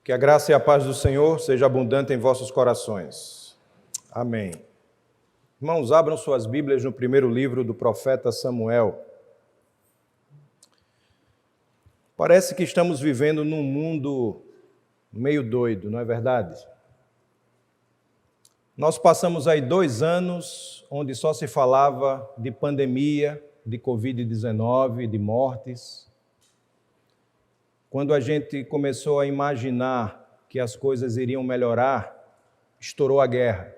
Que a graça e a paz do Senhor seja abundante em vossos corações. Amém. Irmãos, abram suas Bíblias no primeiro livro do profeta Samuel. Parece que estamos vivendo num mundo meio doido, não é verdade? Nós passamos aí 2 anos onde só se falava de pandemia, de Covid-19, de mortes. Quando a gente começou a imaginar que as coisas iriam melhorar, estourou a guerra.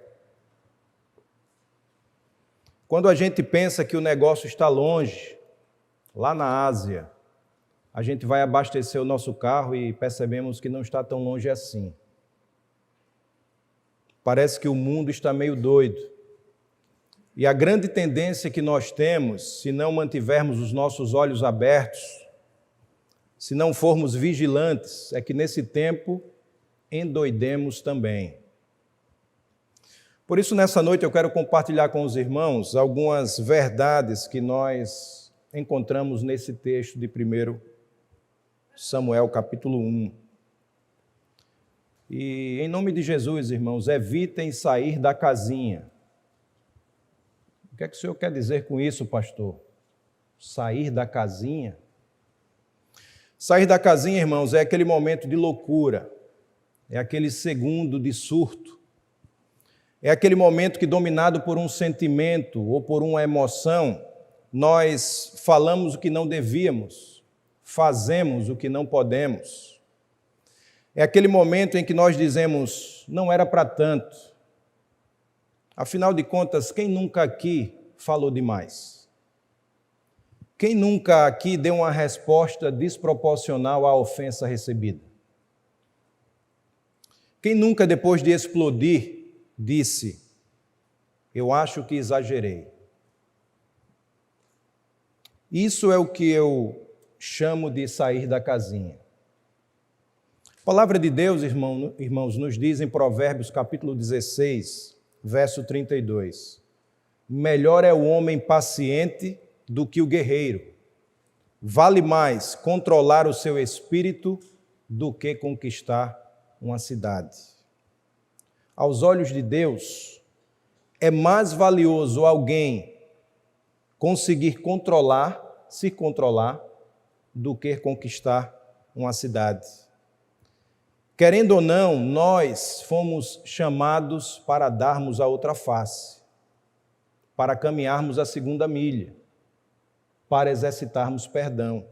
Quando a gente pensa que o negócio está longe, lá na Ásia, a gente vai abastecer o nosso carro e percebemos que não está tão longe assim. Parece que o mundo está meio doido. E a grande tendência que nós temos, se não mantivermos os nossos olhos abertos, se não formos vigilantes, é que nesse tempo endoidemos também. Por isso, nessa noite, eu quero compartilhar com os irmãos algumas verdades que nós encontramos nesse texto de 1 Samuel, capítulo 1. E, em nome de Jesus, irmãos, evitem sair da casinha. O que é que o senhor quer dizer com isso, pastor? Sair da casinha? Sair da casinha, irmãos, é aquele momento de loucura, é aquele segundo de surto, é aquele momento que, dominado por um sentimento ou por uma emoção, nós falamos o que não devíamos, fazemos o que não podemos. É aquele momento em que nós dizemos, não era para tanto. Afinal de contas, quem nunca aqui falou demais? Quem nunca aqui deu uma resposta desproporcional à ofensa recebida? Quem nunca, depois de explodir, disse, eu acho que exagerei? Isso é o que eu chamo de sair da casinha. A palavra de Deus, irmãos, nos diz em Provérbios, capítulo 16, verso 32, melhor é o homem paciente do que o guerreiro. Vale mais controlar o seu espírito do que conquistar uma cidade. Aos olhos de Deus, é mais valioso alguém conseguir se controlar, do que conquistar uma cidade. Querendo ou não, nós fomos chamados para darmos a outra face, para caminharmos a segunda milha, para exercitarmos perdão.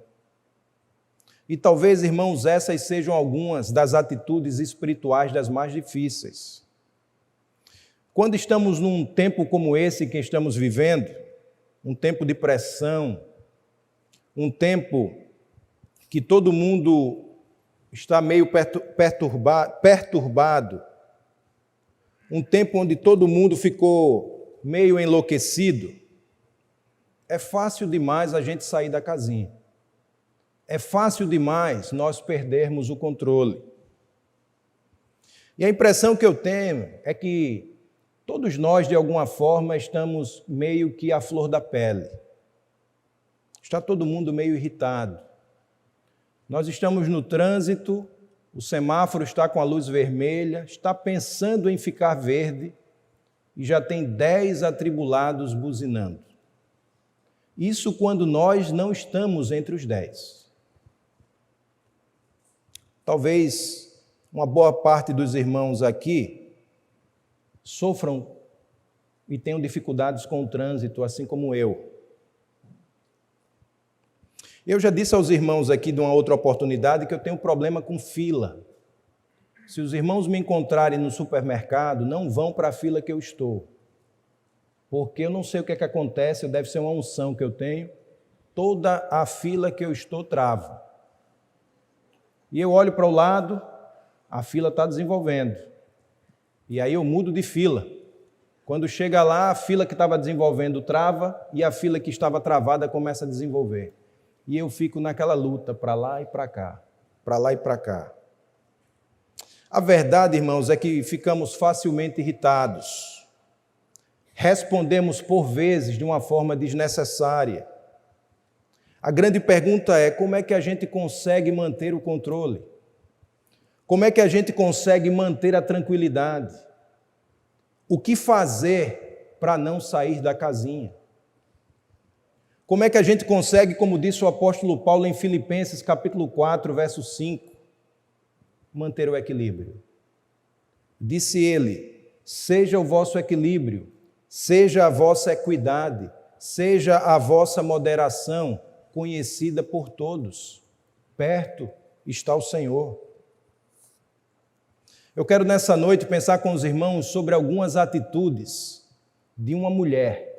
E talvez, irmãos, essas sejam algumas das atitudes espirituais das mais difíceis. Quando estamos num tempo como esse que estamos vivendo, um tempo de pressão, um tempo que todo mundo está meio perturbado, um tempo onde todo mundo ficou meio enlouquecido, é fácil demais a gente sair da casinha. É fácil demais nós perdermos o controle. E a impressão que eu tenho é que todos nós, de alguma forma, estamos meio que à flor da pele. Está todo mundo meio irritado. Nós estamos no trânsito, o semáforo está com a luz vermelha, está pensando em ficar verde e já tem 10 atribulados buzinando. Isso quando nós não estamos entre os 10. Talvez uma boa parte dos irmãos aqui sofram e tenham dificuldades com o trânsito, assim como eu. Eu já disse aos irmãos aqui de uma outra oportunidade que eu tenho problema com fila. Se os irmãos me encontrarem no supermercado, não vão para a fila que eu estou. Porque eu não sei o que é que acontece, deve ser uma unção que eu tenho, toda a fila que eu estou trava. E eu olho para o lado, a fila está desenvolvendo. E aí eu mudo de fila. Quando chega lá, a fila que estava desenvolvendo trava e a fila que estava travada começa a desenvolver. E eu fico naquela luta, para lá e para cá, para lá e para cá. A verdade, irmãos, é que ficamos facilmente irritados. Respondemos por vezes de uma forma desnecessária. A grande pergunta é como é que a gente consegue manter o controle? Como é que a gente consegue manter a tranquilidade? O que fazer para não sair da casinha? Como é que a gente consegue, como disse o apóstolo Paulo em Filipenses capítulo 4, verso 5, manter o equilíbrio? Disse ele: seja o vosso equilíbrio, seja a vossa equidade, seja a vossa moderação conhecida por todos. Perto está o Senhor. Eu quero nessa noite pensar com os irmãos sobre algumas atitudes de uma mulher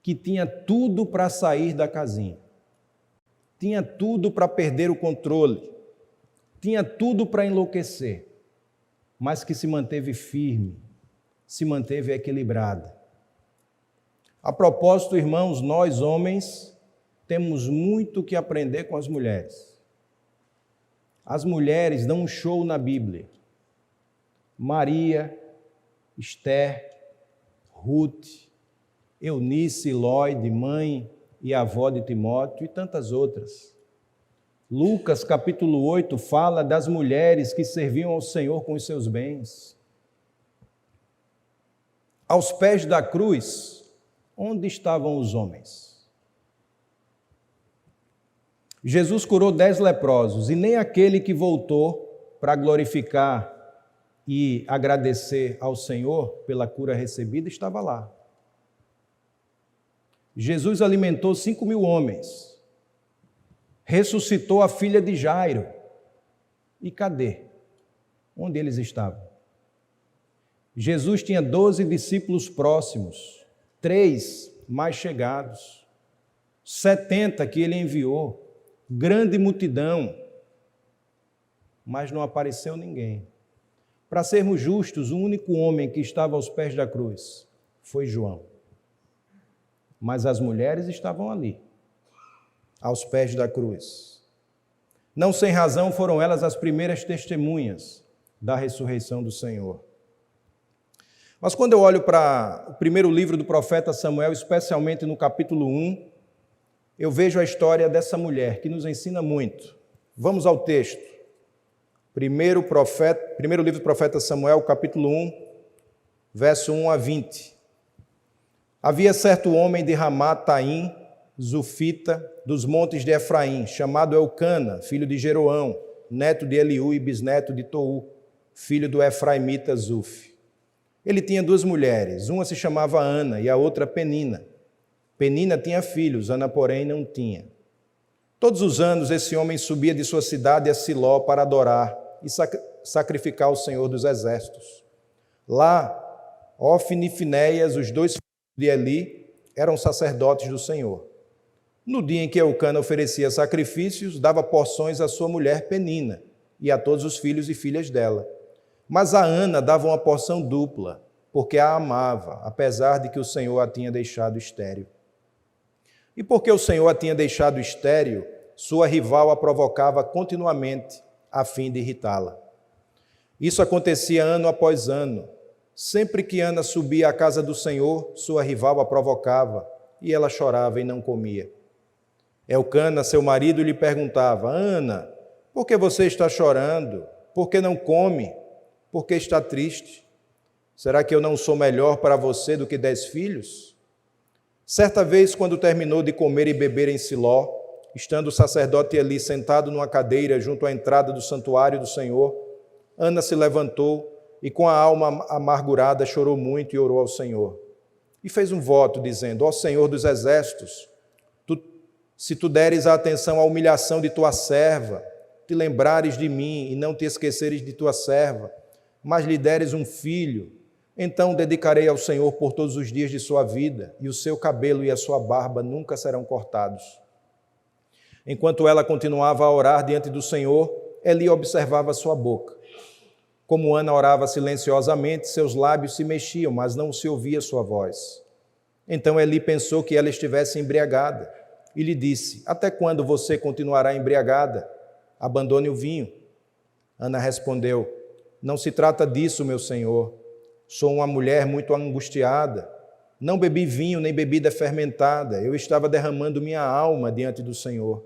que tinha tudo para sair da casinha, tinha tudo para perder o controle, tinha tudo para enlouquecer, mas que se manteve firme, se manteve equilibrada. A propósito, irmãos, nós homens temos muito que aprender com as mulheres. As mulheres dão um show na Bíblia. Maria, Esther, Ruth, Eunice, Lóide, mãe e avó de Timóteo e tantas outras. Lucas, capítulo 8, fala das mulheres que serviam ao Senhor com os seus bens. Aos pés da cruz, onde estavam os homens? Jesus curou 10 leprosos e nem aquele que voltou para glorificar e agradecer ao Senhor pela cura recebida estava lá. Jesus alimentou 5.000 homens, ressuscitou a filha de Jairo. E cadê? Onde eles estavam? Jesus tinha 12 discípulos próximos, 3 mais chegados, 70 que ele enviou, grande multidão, mas não apareceu ninguém. Para sermos justos, o único homem que estava aos pés da cruz foi João. Mas as mulheres estavam ali, aos pés da cruz. Não sem razão foram elas as primeiras testemunhas da ressurreição do Senhor. Mas quando eu olho para o primeiro livro do profeta Samuel, especialmente no capítulo 1, eu vejo a história dessa mulher que nos ensina muito. Vamos ao texto. Primeiro livro do profeta Samuel, capítulo 1, verso 1 a 20. Havia certo homem de Ramá-Taim, Zufita, dos montes de Efraim, chamado Elcana, filho de Jeroão, neto de Eliú e bisneto de Tou, filho do Efraimita Zuf. Ele tinha 2 mulheres, uma se chamava Ana e a outra Penina. Penina tinha filhos, Ana, porém, não tinha. Todos os anos esse homem subia de sua cidade a Siló para adorar e sacrificar ao Senhor dos Exércitos. Lá, Ofni e Finéias, os 2 filhos de Eli, eram sacerdotes do Senhor. No dia em que Elcana oferecia sacrifícios, dava porções à sua mulher Penina e a todos os filhos e filhas dela. Mas a Ana dava uma porção dupla, porque a amava, apesar de que o Senhor a tinha deixado estéril. E porque o Senhor a tinha deixado estéril, sua rival a provocava continuamente, a fim de irritá-la. Isso acontecia ano após ano. Sempre que Ana subia à casa do Senhor, sua rival a provocava, e ela chorava e não comia. Elcana, seu marido, lhe perguntava: Ana, por que você está chorando? Por que não come? Por que está triste? Será que eu não sou melhor para você do que 10 filhos? Certa vez, quando terminou de comer e beber em Siló, estando o sacerdote Eli sentado numa cadeira junto à entrada do santuário do Senhor, Ana se levantou e com a alma amargurada chorou muito e orou ao Senhor. E fez um voto dizendo: Ó Senhor dos Exércitos, se tu deres a atenção à humilhação de tua serva, te lembrares de mim e não te esqueceres de tua serva, mas lhe deres um filho, então dedicarei ao Senhor por todos os dias de sua vida, e o seu cabelo e a sua barba nunca serão cortados. Enquanto ela continuava a orar diante do Senhor, Eli observava sua boca. Como Ana orava silenciosamente, seus lábios se mexiam, mas não se ouvia sua voz. Então Eli pensou que ela estivesse embriagada e lhe disse: Até quando você continuará embriagada? Abandone o vinho. Ana respondeu: Não se trata disso, meu senhor. Sou uma mulher muito angustiada. Não bebi vinho nem bebida fermentada. Eu estava derramando minha alma diante do Senhor.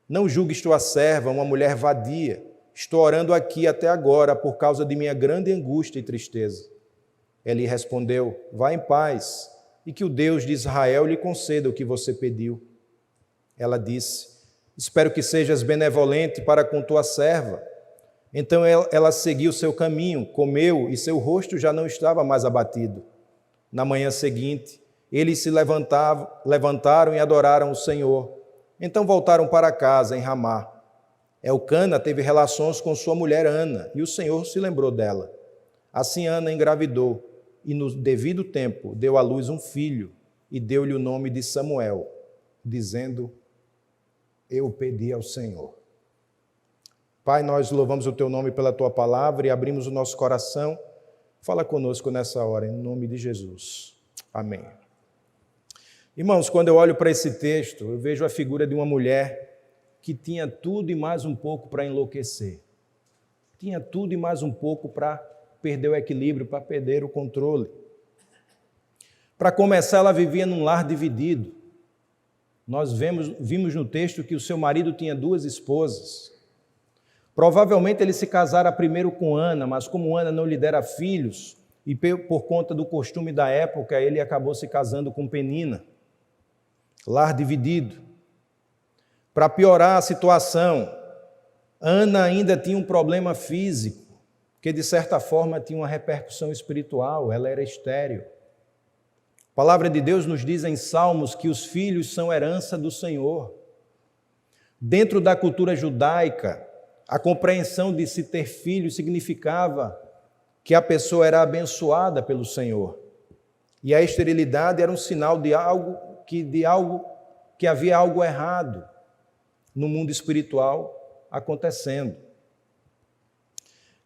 Não julgues tua serva, uma mulher vadia. Estou orando aqui até agora por causa de minha grande angústia e tristeza. Ele respondeu: vá em paz, e que o Deus de Israel lhe conceda o que você pediu. Ela disse: espero que sejas benevolente para com tua serva. Então ela seguiu seu caminho, comeu, e seu rosto já não estava mais abatido. Na manhã seguinte, eles se levantaram e adoraram o Senhor. Então voltaram para casa, em Ramá. Elcana teve relações com sua mulher Ana, e o Senhor se lembrou dela. Assim Ana engravidou, e no devido tempo deu à luz um filho, e deu-lhe o nome de Samuel, dizendo: eu pedi ao Senhor. Pai, nós louvamos o teu nome pela tua palavra e abrimos o nosso coração. Fala conosco nessa hora, em nome de Jesus. Amém. Irmãos, quando eu olho para esse texto, eu vejo a figura de uma mulher que tinha tudo e mais um pouco para enlouquecer. Tinha tudo e mais um pouco para perder o equilíbrio, para perder o controle. Para começar, ela vivia num lar dividido. Nós vimos no texto que o seu marido tinha 2 esposas. Provavelmente ele se casara primeiro com Ana, mas como Ana não lhe dera filhos, e por conta do costume da época, ele acabou se casando com Penina. Lar dividido. Para piorar a situação, Ana ainda tinha um problema físico, que de certa forma tinha uma repercussão espiritual, ela era estéril. A palavra de Deus nos diz em Salmos que os filhos são herança do Senhor. Dentro da cultura judaica, a compreensão de se ter filhos significava que a pessoa era abençoada pelo Senhor. E a esterilidade era um sinal de que havia algo errado no mundo espiritual acontecendo.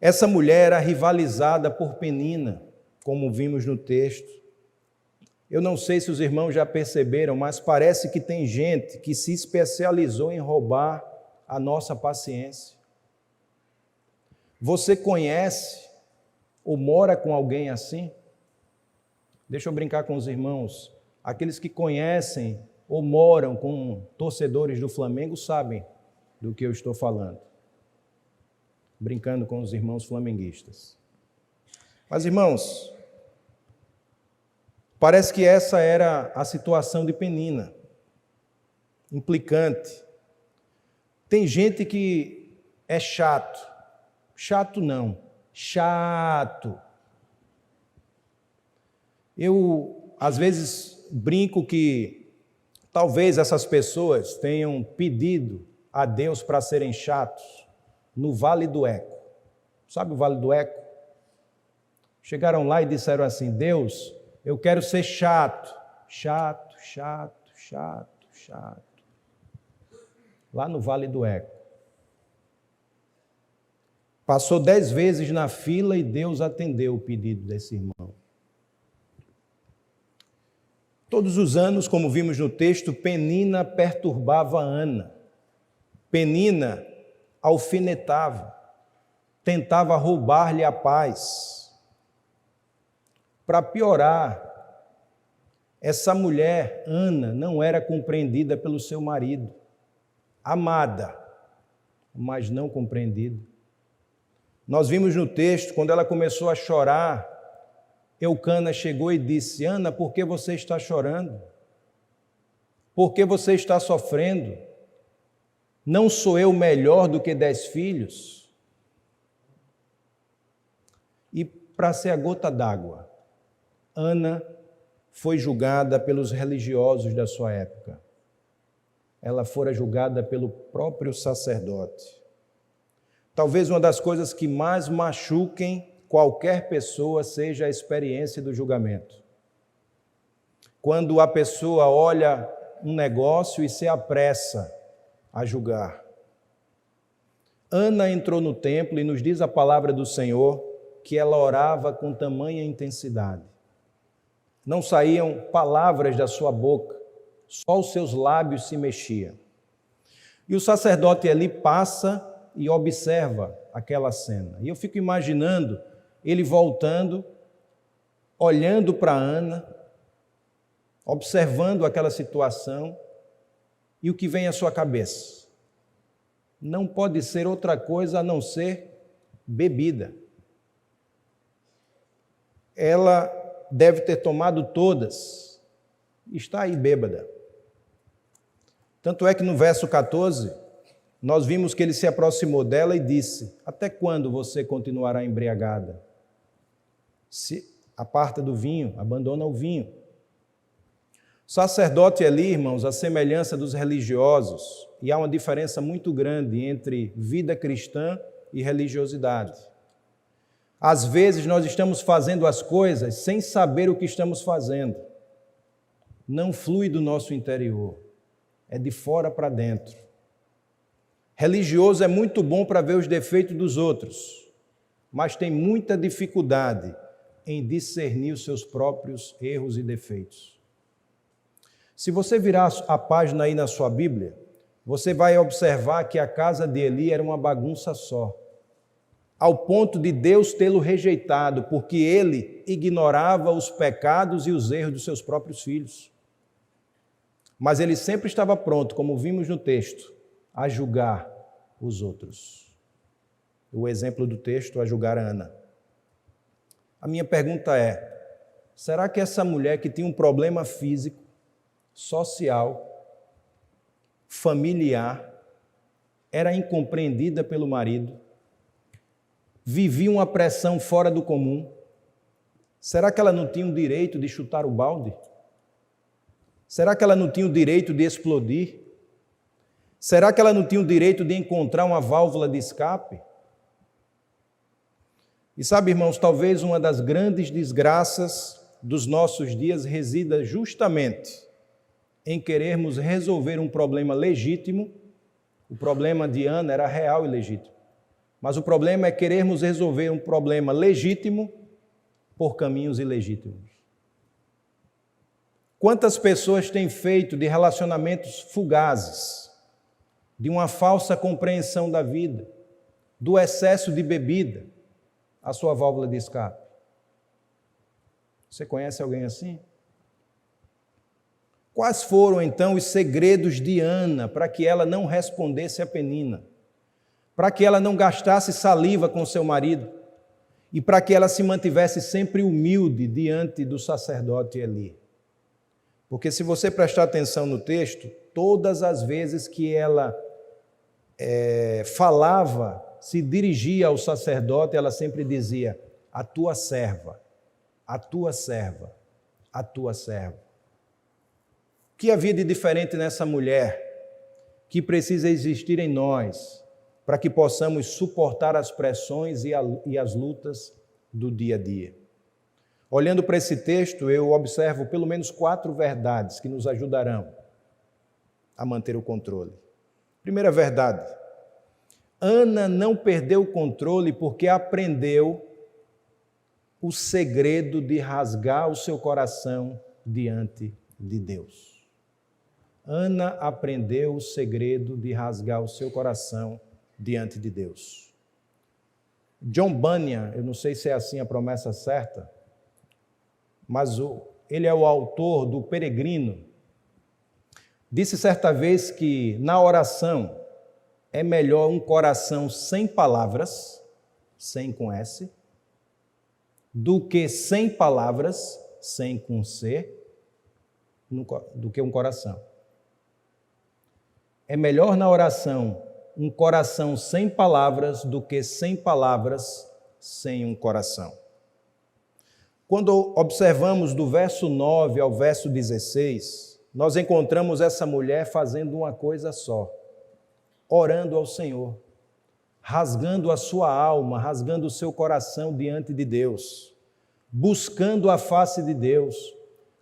Essa mulher era rivalizada por Penina, como vimos no texto. Eu não sei se os irmãos já perceberam, mas parece que tem gente que se especializou em roubar a nossa paciência. Você conhece ou mora com alguém assim? Deixa eu brincar com os irmãos. Aqueles que conhecem ou moram com torcedores do Flamengo sabem do que eu estou falando. Brincando com os irmãos flamenguistas. Mas, irmãos, parece que essa era a situação de Penina, implicante. Tem gente que é chato. Chato não, chato. Eu, às vezes, brinco que talvez essas pessoas tenham pedido a Deus para serem chatos no Vale do Eco. Sabe o Vale do Eco? Chegaram lá e disseram assim: Deus, eu quero ser chato, chato, chato, chato, chato. Lá no Vale do Eco. Passou 10 vezes na fila e Deus atendeu o pedido desse irmão. Todos os anos, como vimos no texto, Penina perturbava Ana. Penina alfinetava, tentava roubar-lhe a paz. Para piorar, essa mulher, Ana, não era compreendida pelo seu marido. Amada, mas não compreendida. Nós vimos no texto, quando ela começou a chorar, Elcana chegou e disse: Ana, por que você está chorando? Por que você está sofrendo? Não sou eu melhor do que 10 filhos? E para ser a gota d'água, Ana foi julgada pelos religiosos da sua época. Ela fora julgada pelo próprio sacerdote. Talvez uma das coisas que mais machuquem qualquer pessoa seja a experiência do julgamento. Quando a pessoa olha um negócio e se apressa a julgar. Ana entrou no templo e nos diz a palavra do Senhor que ela orava com tamanha intensidade. Não saíam palavras da sua boca, só os seus lábios se mexiam. E o sacerdote ali passa e observa aquela cena. E eu fico imaginando ele voltando, olhando para Ana, observando aquela situação, e o que vem à sua cabeça? não pode ser outra coisa a não ser bebida. Ela deve ter tomado todas, está aí bêbada. Tanto é que no verso 14, nós vimos que ele se aproximou dela e disse: até quando você continuará embriagada? Se aparta do vinho, abandona o vinho. O sacerdote Eli, irmãos, a semelhança dos religiosos, e há uma diferença muito grande entre vida cristã e religiosidade. Às vezes nós estamos fazendo as coisas sem saber o que estamos fazendo. Não flui do nosso interior, é de fora para dentro. Religioso é muito bom para ver os defeitos dos outros, mas tem muita dificuldade em discernir os seus próprios erros e defeitos. Se você virar a página aí na sua Bíblia, você vai observar que a casa de Eli era uma bagunça só, ao ponto de Deus tê-lo rejeitado, porque ele ignorava os pecados e os erros dos seus próprios filhos. Mas ele sempre estava pronto, como vimos no texto, a julgar os outros. O exemplo do texto, a julgar a Ana. A minha pergunta é: será que essa mulher que tinha um problema físico, social, familiar, era incompreendida pelo marido? Vivia uma pressão fora do comum? Será que ela não tinha o direito de chutar o balde? Será que ela não tinha o direito de explodir? Será que ela não tinha o direito de encontrar uma válvula de escape? E sabe, irmãos, talvez uma das grandes desgraças dos nossos dias resida justamente em querermos resolver um problema legítimo. O problema de Ana era real e legítimo. Mas o problema é querermos resolver um problema legítimo por caminhos ilegítimos. Quantas pessoas têm feito de relacionamentos fugazes, de uma falsa compreensão da vida, do excesso de bebida, a sua válvula de escape? Você conhece alguém assim? Quais foram, então, os segredos de Ana para que ela não respondesse a Penina? Para que ela não gastasse saliva com seu marido? E para que ela se mantivesse sempre humilde diante do sacerdote Eli? Porque se você prestar atenção no texto, todas as vezes que ela falava, se dirigia ao sacerdote, ela sempre dizia: a tua serva, a tua serva, a tua serva. O que havia de diferente nessa mulher que precisa existir em nós para que possamos suportar as pressões e as lutas do dia a dia? Olhando para esse texto, eu observo pelo menos 4 verdades que nos ajudarão a manter o controle. Primeira verdade: Ana não perdeu o controle porque aprendeu o segredo de rasgar o seu coração diante de Deus. Ana aprendeu o segredo de rasgar o seu coração diante de Deus. John Bunyan, eu não sei se é assim a promessa certa, mas ele é o autor do Peregrino, disse certa vez que na oração é melhor um coração sem palavras, sem com S, do que sem palavras, sem com C, do que um coração. É melhor na oração um coração sem palavras do que sem palavras sem um coração. Quando observamos do verso 9 ao verso 16, nós encontramos essa mulher fazendo uma coisa só: orando ao Senhor, rasgando a sua alma, rasgando o seu coração diante de Deus, buscando a face de Deus,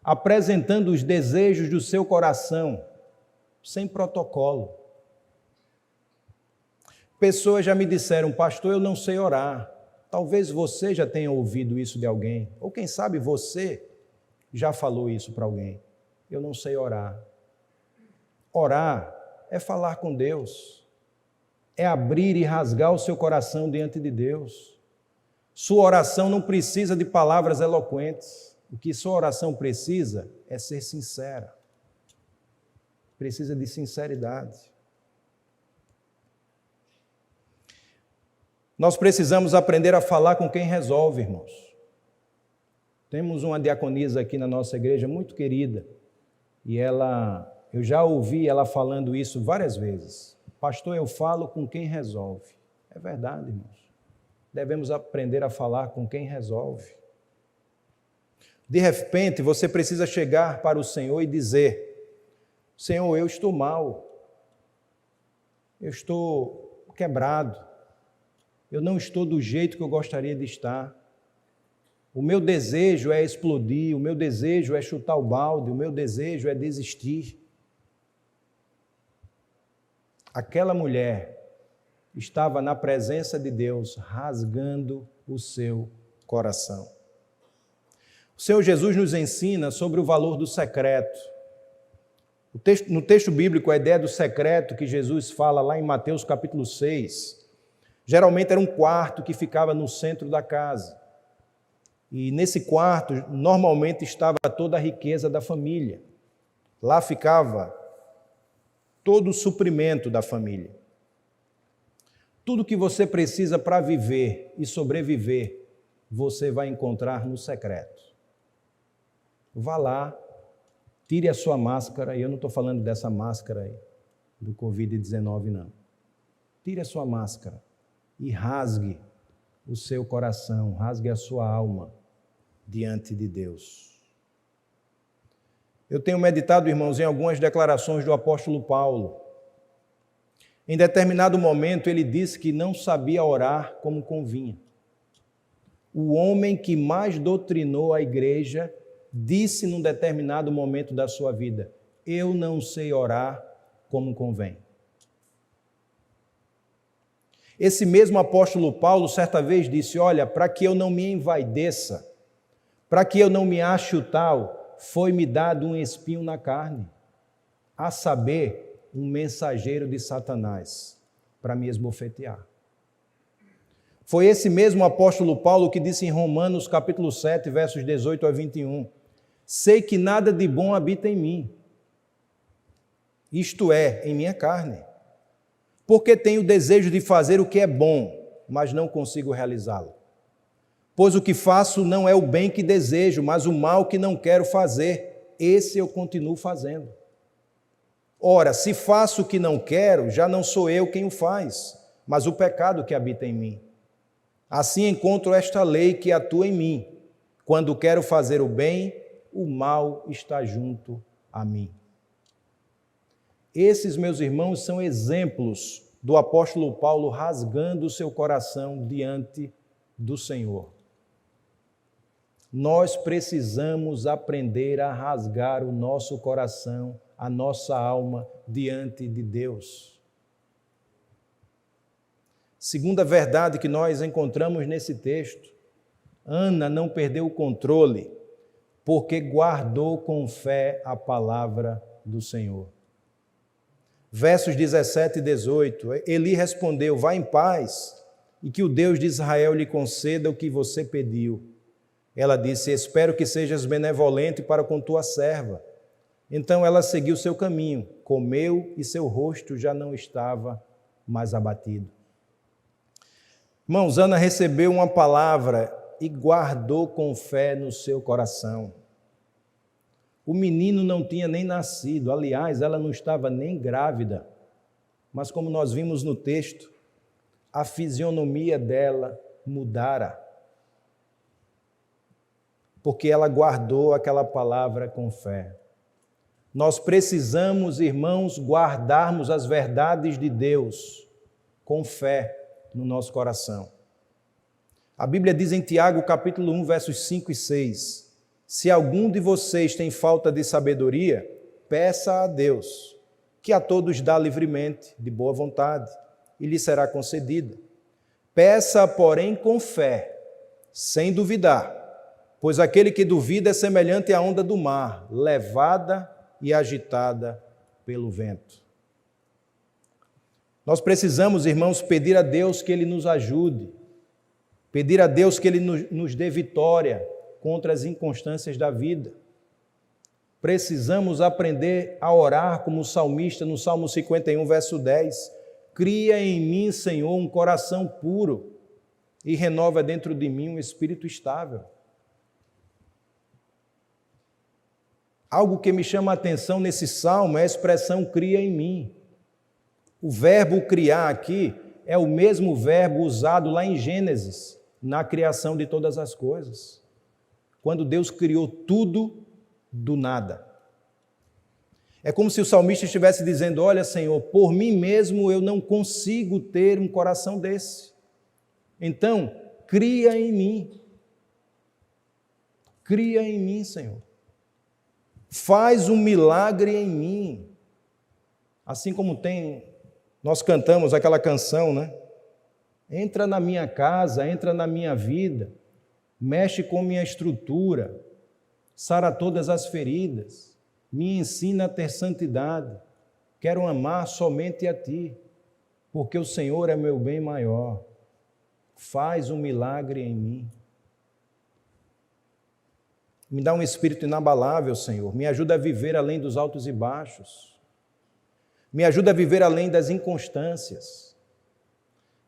apresentando os desejos do seu coração, sem protocolo. Pessoas já me disseram: pastor, eu não sei orar. Talvez você já tenha ouvido isso de alguém, ou quem sabe você já falou isso para alguém. Eu não sei orar. Orar é falar com Deus, é abrir e rasgar o seu coração diante de Deus. Sua oração não precisa de palavras eloquentes. O que sua oração precisa é ser sincera. Precisa de sinceridade. Nós precisamos aprender a falar com quem resolve, irmãos. Temos uma diaconisa aqui na nossa igreja muito querida, e eu já ouvi ela falando isso várias vezes. Pastor, eu falo com quem resolve. É verdade, irmãos. Devemos aprender a falar com quem resolve. De repente, você precisa chegar para o Senhor e dizer: Senhor, eu estou mal, eu estou quebrado, eu não estou do jeito que eu gostaria de estar. O meu desejo é explodir, o meu desejo é chutar o balde, o meu desejo é desistir. Aquela mulher estava na presença de Deus, rasgando o seu coração. O Senhor Jesus nos ensina sobre o valor do secreto. No texto bíblico, a ideia do secreto que Jesus fala lá em Mateus capítulo 6, geralmente era um quarto que ficava no centro da casa. E nesse quarto, normalmente estava toda a riqueza da família. Lá ficava todo o suprimento da família. Tudo que você precisa para viver e sobreviver, você vai encontrar no secreto. Vá lá, tire a sua máscara, e eu não estou falando dessa máscara aí, do Covid-19 não. Tire a sua máscara e rasgue o seu coração, rasgue a sua alma diante de Deus. Eu tenho meditado, irmãos, em algumas declarações do apóstolo Paulo. Em determinado momento ele disse que não sabia orar como convinha. O homem que mais doutrinou a igreja disse num determinado momento da sua vida: eu não sei orar como convém. Esse mesmo apóstolo Paulo certa vez disse: olha, para que eu não me envaideça, para que eu não me ache o tal, foi-me dado um espinho na carne, a saber, um mensageiro de Satanás, para me esbofetear. Foi esse mesmo apóstolo Paulo que disse em Romanos capítulo 7, versos 18 a 21, sei que nada de bom habita em mim, isto é, em minha carne, porque tenho desejo de fazer o que é bom, mas não consigo realizá-lo. Pois o que faço não é o bem que desejo, mas o mal que não quero fazer, esse eu continuo fazendo. Ora, se faço o que não quero, já não sou eu quem o faz, mas o pecado que habita em mim. Assim encontro esta lei que atua em mim. Quando quero fazer o bem, o mal está junto a mim. Esses, meus irmãos, são exemplos do apóstolo Paulo rasgando o seu coração diante do Senhor. Nós precisamos aprender a rasgar o nosso coração, a nossa alma diante de Deus. Segunda verdade que nós encontramos nesse texto, Ana não perdeu o controle, porque guardou com fé a palavra do Senhor. Versos 17 e 18, Eli respondeu: vá em paz, e que o Deus de Israel lhe conceda o que você pediu. Ela disse: espero que sejas benevolente para com tua serva. Então ela seguiu seu caminho, comeu e seu rosto já não estava mais abatido. Irmãos, Ana recebeu uma palavra e guardou com fé no seu coração. O menino não tinha nem nascido, aliás, ela não estava nem grávida, mas como nós vimos no texto, a fisionomia dela mudara, porque ela guardou aquela palavra com fé. Nós precisamos, irmãos, guardarmos as verdades de Deus com fé no nosso coração. A Bíblia diz em Tiago, capítulo 1, versos 5 e 6, se algum de vocês tem falta de sabedoria, peça a Deus, que a todos dá livremente, de boa vontade, e lhe será concedida. Peça, porém, com fé, sem duvidar, pois aquele que duvida é semelhante à onda do mar, levada e agitada pelo vento. Nós precisamos, irmãos, pedir a Deus que Ele nos ajude, pedir a Deus que Ele nos dê vitória contra as inconstâncias da vida. Precisamos aprender a orar como o salmista no Salmo 51, verso 10. Cria em mim, Senhor, um coração puro e renova dentro de mim um espírito estável. Algo que me chama a atenção nesse salmo é a expressão cria em mim. O verbo criar aqui é o mesmo verbo usado lá em Gênesis, na criação de todas as coisas. Quando Deus criou tudo do nada. É como se o salmista estivesse dizendo: olha, Senhor, por mim mesmo eu não consigo ter um coração desse. Então, cria em mim. Cria em mim, Senhor. Faz um milagre em mim. Assim como nós cantamos aquela canção, né? Entra na minha casa, entra na minha vida, mexe com minha estrutura, sara todas as feridas, me ensina a ter santidade. Quero amar somente a Ti, porque o Senhor é meu bem maior. Faz um milagre em mim. Me dá um espírito inabalável, Senhor. Me ajuda a viver além dos altos e baixos. Me ajuda a viver além das inconstâncias.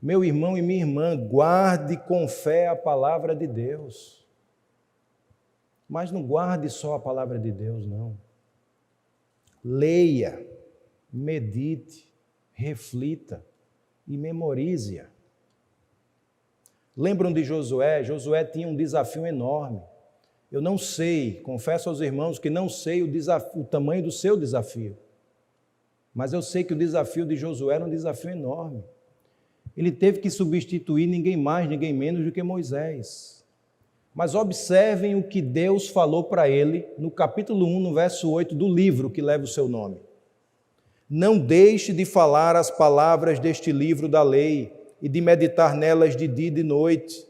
Meu irmão e minha irmã, guarde com fé a palavra de Deus. Mas não guarde só a palavra de Deus, não. Leia, medite, reflita e memorize-a. Lembram de Josué? Josué tinha um desafio enorme. Eu não sei, confesso aos irmãos que não sei o tamanho do seu desafio. Mas eu sei que o desafio de Josué era um desafio enorme. Ele teve que substituir ninguém mais, ninguém menos do que Moisés. Mas observem o que Deus falou para ele no capítulo 1, no verso 8 do livro que leva o seu nome. Não deixe de falar as palavras deste livro da lei e de meditar nelas de dia e de noite,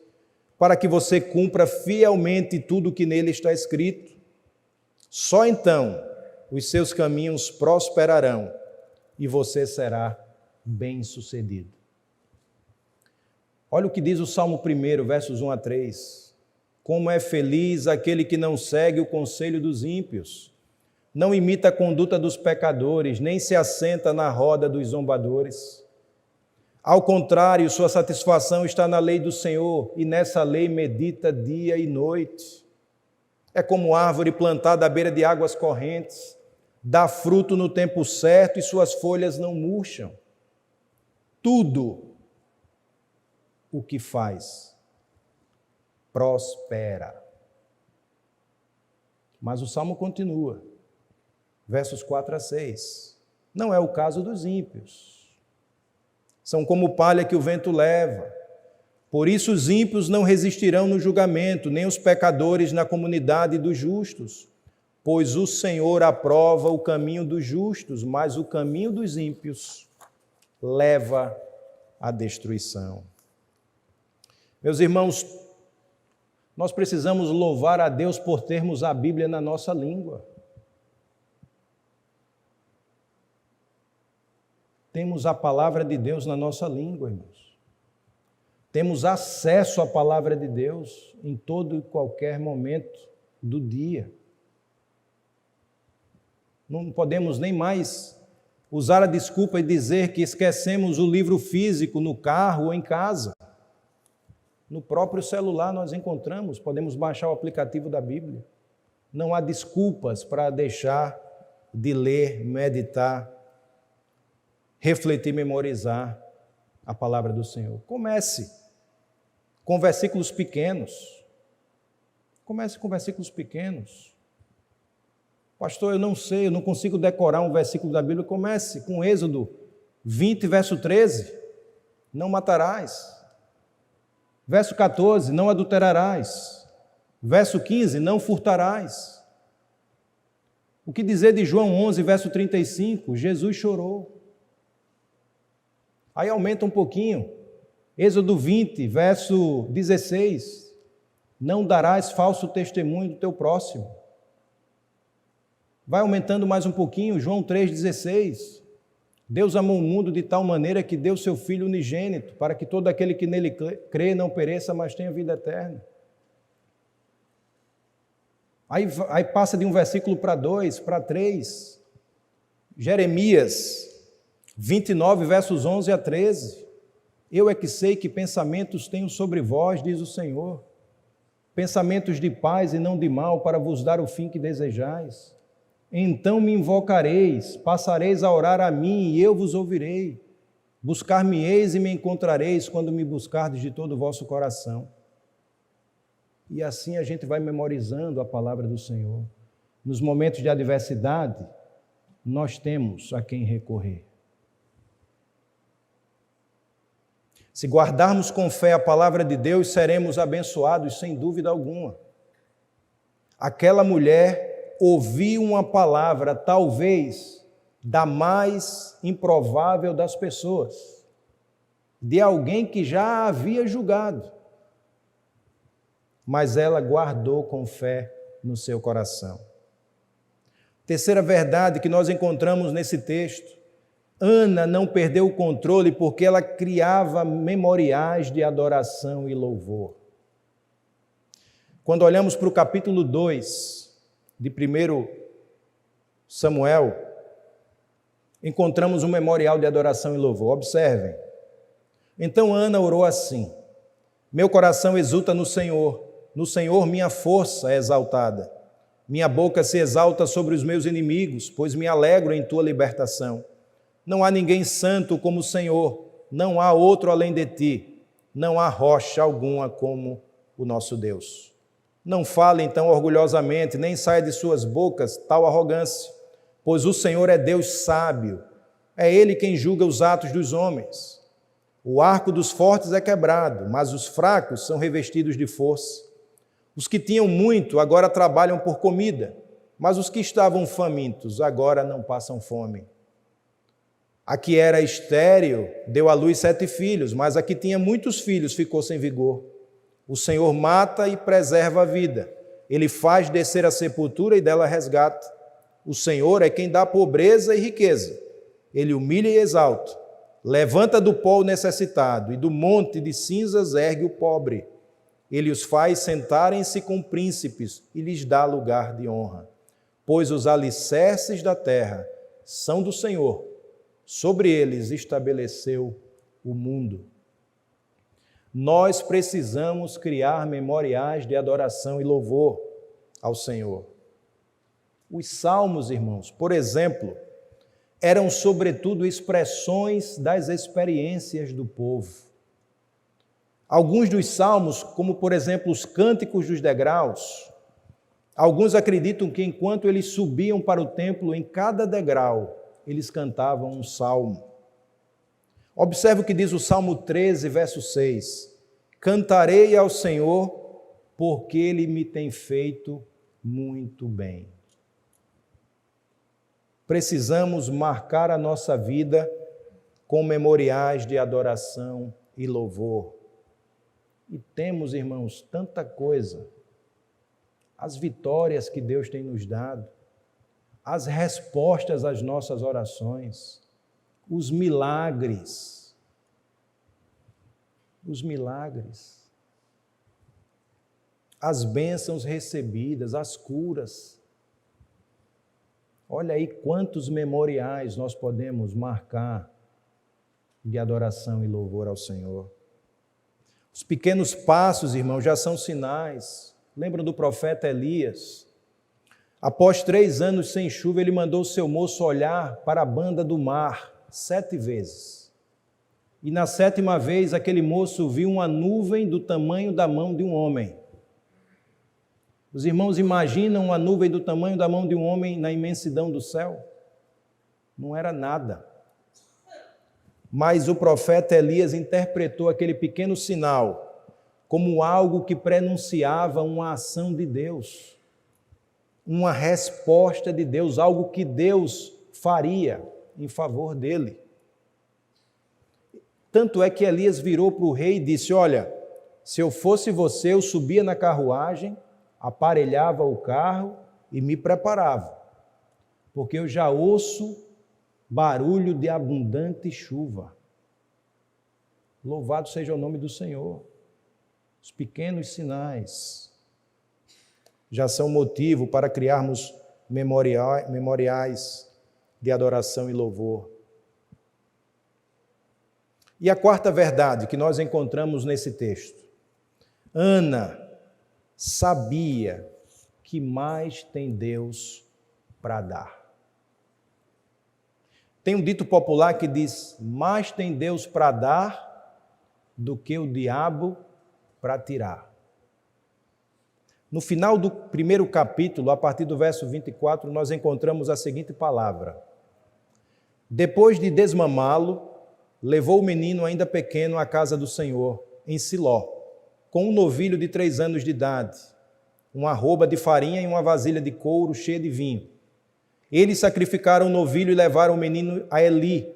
para que você cumpra fielmente tudo o que nele está escrito. Só então os seus caminhos prosperarão e você será bem-sucedido. Olha o que diz o Salmo 1, versos 1 a 3. Como é feliz aquele que não segue o conselho dos ímpios, não imita a conduta dos pecadores, nem se assenta na roda dos zombadores. Ao contrário, sua satisfação está na lei do Senhor, e nessa lei medita dia e noite. É como árvore plantada à beira de águas correntes, dá fruto no tempo certo e suas folhas não murcham. Tudo o que faz prospera. Mas o salmo continua, versos 4 a 6. Não é o caso dos ímpios. São como palha que o vento leva. Por isso os ímpios não resistirão no julgamento, nem os pecadores na comunidade dos justos. Pois o Senhor aprova o caminho dos justos, mas o caminho dos ímpios leva à destruição. Meus irmãos, nós precisamos louvar a Deus por termos a Bíblia na nossa língua. Temos a palavra de Deus na nossa língua, irmãos. Temos acesso à palavra de Deus em todo e qualquer momento do dia. Não podemos nem mais usar a desculpa e dizer que esquecemos o livro físico no carro ou em casa. No próprio celular nós encontramos, podemos baixar o aplicativo da Bíblia. Não há desculpas para deixar de ler, meditar, refletir, memorizar a palavra do Senhor. Comece com versículos pequenos. Comece com versículos pequenos. Pastor, eu não sei, eu não consigo decorar um versículo da Bíblia. Comece com Êxodo 20, verso 13. Não matarás. Verso 14, não adulterarás. Verso 15, não furtarás. O que dizer de João 11, verso 35? Jesus chorou. Aí aumenta um pouquinho. Êxodo 20, verso 16. Não darás falso testemunho do teu próximo. Vai aumentando mais um pouquinho. João 3,16. Deus amou o mundo de tal maneira que deu seu Filho unigênito, para que todo aquele que nele crê não pereça, mas tenha vida eterna. Aí passa de um versículo para 2, para 3. Jeremias 29, versos 11 a 13. Eu é que sei que pensamentos tenho sobre vós, diz o Senhor, pensamentos de paz e não de mal, para vos dar o fim que desejais. Então me invocareis, passareis a orar a mim e eu vos ouvirei. Buscar-me-eis e me encontrareis quando me buscardes de todo o vosso coração. E assim a gente vai memorizando a palavra do Senhor. Nos momentos de adversidade, nós temos a quem recorrer. Se guardarmos com fé a palavra de Deus, seremos abençoados, sem dúvida alguma. Aquela mulher ouviu uma palavra, talvez, da mais improvável das pessoas, de alguém que já a havia julgado, mas ela guardou com fé no seu coração. Terceira verdade que nós encontramos nesse texto: Ana não perdeu o controle porque ela criava memoriais de adoração e louvor. Quando olhamos para o capítulo 2 de 1 Samuel, encontramos um memorial de adoração e louvor. Observem. Então Ana orou assim: meu coração exulta no Senhor minha força é exaltada. Minha boca se exalta sobre os meus inimigos, pois me alegro em tua libertação. Não há ninguém santo como o Senhor, não há outro além de ti, não há rocha alguma como o nosso Deus. Não fale então orgulhosamente, nem saia de suas bocas tal arrogância, pois o Senhor é Deus sábio, é Ele quem julga os atos dos homens. O arco dos fortes é quebrado, mas os fracos são revestidos de força. Os que tinham muito agora trabalham por comida, mas os que estavam famintos agora não passam fome. A que era estéril deu à luz 7 filhos, mas a que tinha muitos filhos ficou sem vigor. O Senhor mata e preserva a vida. Ele faz descer a sepultura e dela resgata. O Senhor é quem dá pobreza e riqueza. Ele humilha e exalta. Levanta do pó o necessitado e do monte de cinzas ergue o pobre. Ele os faz sentarem-se com príncipes e lhes dá lugar de honra. Pois os alicerces da terra são do Senhor. Sobre eles estabeleceu o mundo. Nós precisamos criar memoriais de adoração e louvor ao Senhor. Os salmos, irmãos, por exemplo, eram sobretudo expressões das experiências do povo. Alguns dos salmos, como por exemplo os cânticos dos degraus, alguns acreditam que enquanto eles subiam para o templo, em cada degrau, eles cantavam um salmo. Observe o que diz o Salmo 13, verso 6. Cantarei ao Senhor, porque Ele me tem feito muito bem. Precisamos marcar a nossa vida com memoriais de adoração e louvor. E temos, irmãos, tanta coisa. As vitórias que Deus tem nos dado, as respostas às nossas orações, os milagres, as bênçãos recebidas, as curas. Olha aí quantos memoriais nós podemos marcar de adoração e louvor ao Senhor. Os pequenos passos, irmãos, já são sinais. Lembram do profeta Elias? Após 3 anos sem chuva, ele mandou o seu moço olhar para a banda do mar 7 vezes. E na 7ª vez, aquele moço viu uma nuvem do tamanho da mão de um homem. Os irmãos imaginam uma nuvem do tamanho da mão de um homem na imensidão do céu? Não era nada. Mas o profeta Elias interpretou aquele pequeno sinal como algo que prenunciava uma ação de Deus, uma resposta de Deus, algo que Deus faria em favor dele. Tanto é que Elias virou para o rei e disse: olha, se eu fosse você, eu subia na carruagem, aparelhava o carro e me preparava, porque eu já ouço barulho de abundante chuva. Louvado seja o nome do Senhor. Os pequenos sinais já são motivo para criarmos memoriais de adoração e louvor. E a quarta verdade que nós encontramos nesse texto: Ana sabia que mais tem Deus para dar. Tem um dito popular que diz: mais tem Deus para dar do que o diabo para tirar. No final do primeiro capítulo, a partir do verso 24, nós encontramos a seguinte palavra: depois de desmamá-lo, levou o menino ainda pequeno à casa do Senhor, em Siló, com um novilho de 3 anos de idade, uma arroba de farinha e uma vasilha de couro cheia de vinho. Eles sacrificaram o novilho e levaram o menino a Eli.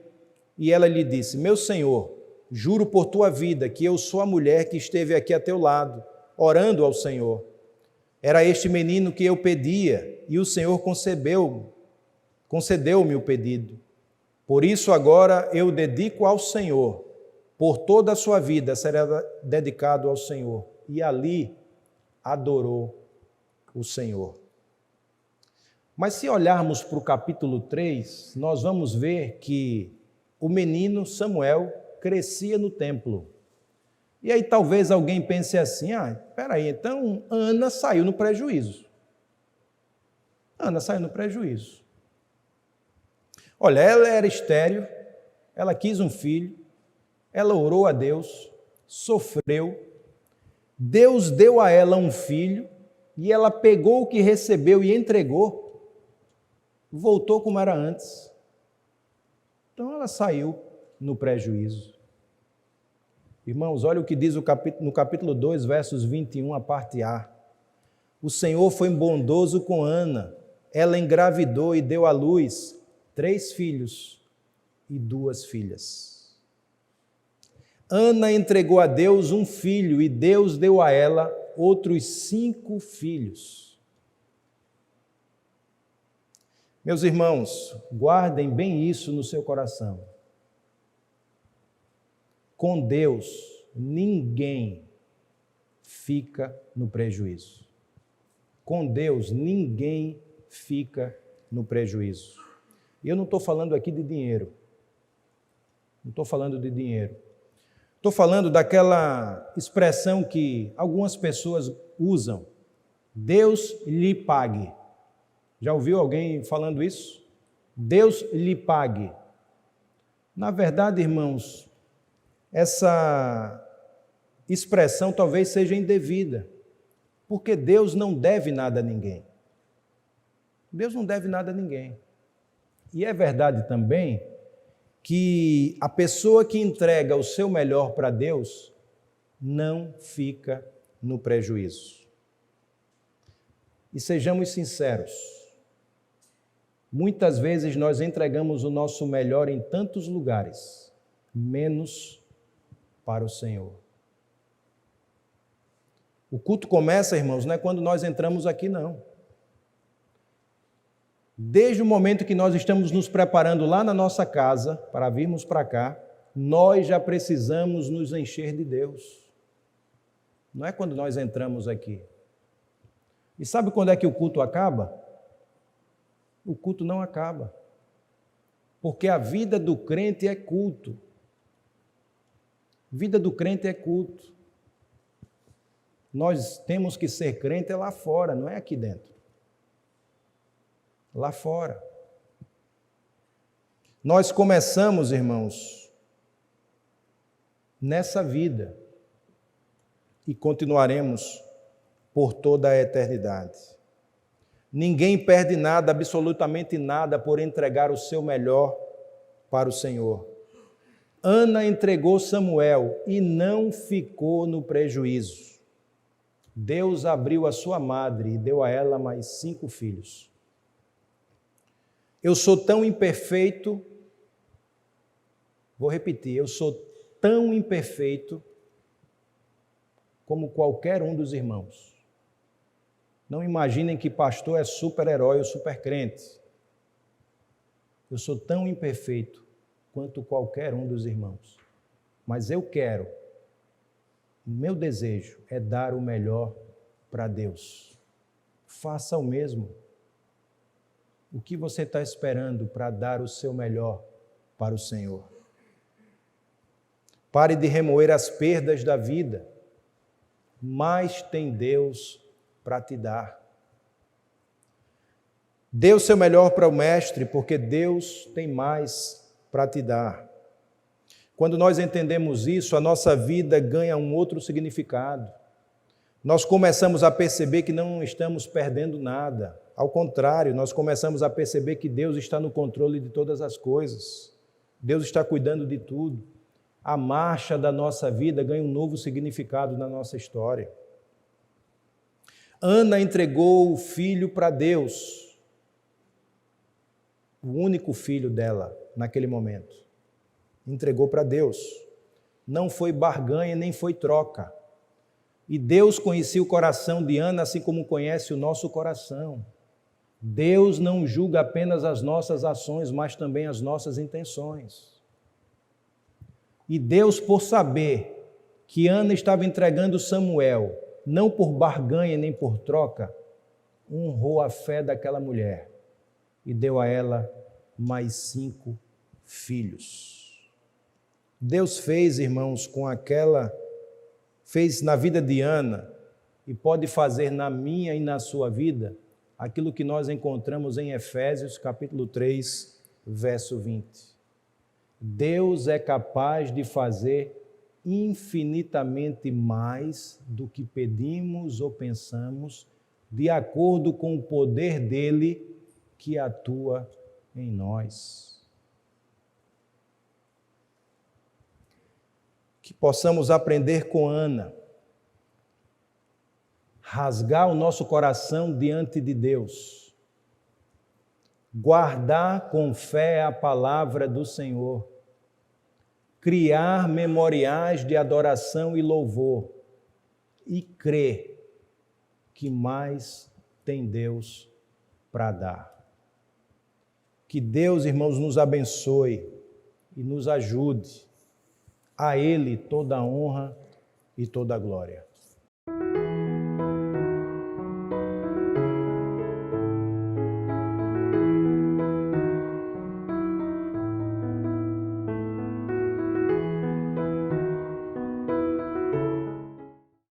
E ela lhe disse: meu senhor, juro por tua vida que eu sou a mulher que esteve aqui a teu lado, orando ao Senhor. Era este menino que eu pedia, e o Senhor concedeu-me o pedido. Por isso agora eu o dedico ao Senhor. Por toda a sua vida será dedicado ao Senhor. E ali adorou o Senhor. Mas se olharmos para o capítulo 3, nós vamos ver que o menino Samuel crescia no templo. E aí talvez alguém pense assim: espera aí, então Ana saiu no prejuízo. Ana saiu no prejuízo. Olha, ela era estéril, ela quis um filho, ela orou a Deus, sofreu, Deus deu a ela um filho, e ela pegou o que recebeu e entregou, voltou como era antes. Então ela saiu no prejuízo. Irmãos, olha o que diz no capítulo 2, versos 21, a parte A. O Senhor foi bondoso com Ana, ela engravidou e deu à luz 3 filhos e 2 filhas. Ana entregou a Deus um filho e Deus deu a ela outros 5 filhos. Meus irmãos, guardem bem isso no seu coração. Com Deus, ninguém fica no prejuízo. Com Deus, ninguém fica no prejuízo. E eu não estou falando aqui de dinheiro. Não estou falando de dinheiro. Estou falando daquela expressão que algumas pessoas usam: Deus lhe pague. Já ouviu alguém falando isso? Deus lhe pague. Na verdade, irmãos, essa expressão talvez seja indevida, porque Deus não deve nada a ninguém. Deus não deve nada a ninguém. E é verdade também que a pessoa que entrega o seu melhor para Deus não fica no prejuízo. E sejamos sinceros, muitas vezes nós entregamos o nosso melhor em tantos lugares, menos para o Senhor. O culto começa, irmãos, não é quando nós entramos aqui, não. Desde o momento que nós estamos nos preparando lá na nossa casa, para virmos para cá, nós já precisamos nos encher de Deus. Não é quando nós entramos aqui. E sabe quando é que o culto acaba? O culto não acaba. Porque a vida do crente é culto. Vida do crente é culto. Nós temos que ser crente lá fora, não é aqui dentro. Lá fora. Nós começamos, irmãos, nessa vida e continuaremos por toda a eternidade. Ninguém perde nada, absolutamente nada, por entregar o seu melhor para o Senhor. Ana entregou Samuel e não ficou no prejuízo. Deus abriu a sua madre e deu a ela mais 5 filhos. Eu sou tão imperfeito, vou repetir, eu sou tão imperfeito como qualquer um dos irmãos. Não imaginem que pastor é super-herói ou super-crente. Eu sou tão imperfeito quanto qualquer um dos irmãos. Mas eu quero, o meu desejo é dar o melhor para Deus. Faça o mesmo. O que você está esperando para dar o seu melhor para o Senhor? Pare de remoer as perdas da vida. Mais tem Deus para te dar. Dê o seu melhor para o Mestre, porque Deus tem mais para te dar. Quando nós entendemos isso, a nossa vida ganha um outro significado. Nós começamos a perceber que não estamos perdendo nada. Ao contrário, nós começamos a perceber que Deus está no controle de todas as coisas. Deus está cuidando de tudo. A marcha da nossa vida ganha um novo significado na nossa história. Ana entregou o filho para Deus, o único filho dela naquele momento. Entregou para Deus. Não foi barganha nem foi troca. E Deus conhecia o coração de Ana assim como conhece o nosso coração. Deus não julga apenas as nossas ações, mas também as nossas intenções. E Deus, por saber que Ana estava entregando Samuel, não por barganha nem por troca, honrou a fé daquela mulher e deu a ela mais 5 filhos. Deus fez, irmãos, fez na vida de Ana e pode fazer na minha e na sua vida aquilo que nós encontramos em Efésios capítulo 3, verso 20. Deus é capaz de fazer infinitamente mais do que pedimos ou pensamos, de acordo com o poder dele que atua em nós. Que possamos aprender com Ana, rasgar o nosso coração diante de Deus, guardar com fé a palavra do Senhor, criar memoriais de adoração e louvor e crer que mais tem Deus para dar. Que Deus, irmãos, nos abençoe e nos ajude. A Ele toda a honra e toda a glória.